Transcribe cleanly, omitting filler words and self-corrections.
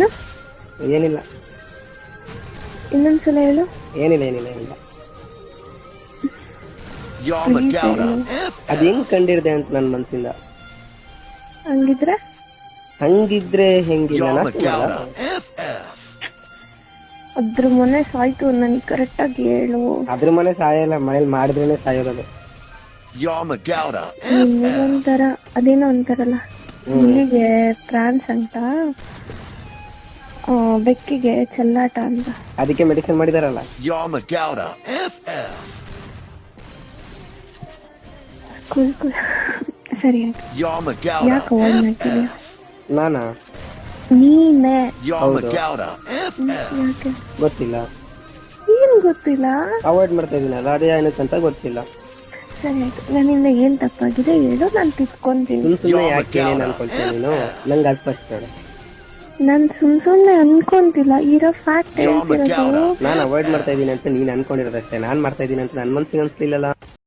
ಏನು ಏನಿಲ್ಲ. ಇನ್ನೊಂದ್ಸಲ ಹೇಳು. ಏನಿಲ್ಲ. ಅದ್ ಹೆಂಗ್ ಕಂಡಿರ್ದೆ ಅಂತ ನನ್ ಮನ್ಸಿಂದ. ಹಂಗಿದ್ರೆ ಹೆಂಗಿಲ್ಲ ಅದ್ರ ಮನೆ ಸಾಯ್ತು, ನನಗೆ ಕರೆಕ್ಟ್ ಆಗಿ ಹೇಳು. ಅದ್ರ ಮನೆ ಸಾಯಲ್ಲ, ಮನೇಲಿ ಮಾಡಿದ್ರೇನೆ ಸಾಯೋದು. ಒಂಥರ ಅದೇನೋ ಅಂತಾರಲ್ಲ, ಹುಲಿಗೆ ಪ್ರಾನ್ಸ್ ಅಂತ, ಬೆಕ್ಕಿಗೆ ಚೆಲ್ಲಾಟ ಅಂತ. ಅದಕ್ಕೆ ಮೆಡಿಸಿನ್ ಮಾಡಿದಾರಲ್ಲ. ಸರಿ ಆಯ್ತು. ಯಾಕೆ ಅವಾಯ್ಡ್ ಮಾಡ್ತೀವಿ? ನಾನಾ? ನೀನೇ. ಯಾಕೆ ಗೊತ್ತಿಲ್ಲ. ಏನು ಗೊತ್ತಿಲ್ಲ? ಅವಾಯ್ಡ್ ಮಾಡ್ತಾ ಇದೀನಲ್ಲ, ಅದೇ ಏನಕ್ಕಂತ ಗೊತ್ತಿಲ್ಲ. ಸರಿ ಆಯ್ತು, ನನ್ನಿಂದ ಏನ್ ತಪ್ಪಾಗಿದೆ ಹೇಳು, ನಾನು ತಿದ್ಕೊಂತೀನಿ. ಸುಮ್ಮನೆ ಯಾಕೆ ಅನ್ಕೊಳ್ತೀನಿ ನೀನು? ನಂಗೆ ಅದು ಫಸ್ಟ್ ಹೇಳು. ನಾನು ಸುಮ್ನೆ ಅನ್ಕೊಂತಿಲ್ಲ, ಇರೋ ಫ್ಯಾಕ್ಟ್ ಹೇಳ್ತಿರೋದು. ನಾನು ಅವಾಯ್ಡ್ ಮಾಡ್ತಾ ಇದೀನಿ ಅಂತ ನೀನ್ ಅನ್ಕೊಂಡಿರೋದಷ್ಟೇ. ನಾನ್ ಮಾಡ್ತಾ ಇದೀನಿ ಅಂತ ನನ್ ಮನ್ಸಿಗೆ ಅನ್ಸ್ಲಿಲ್ಲಲ್ಲ.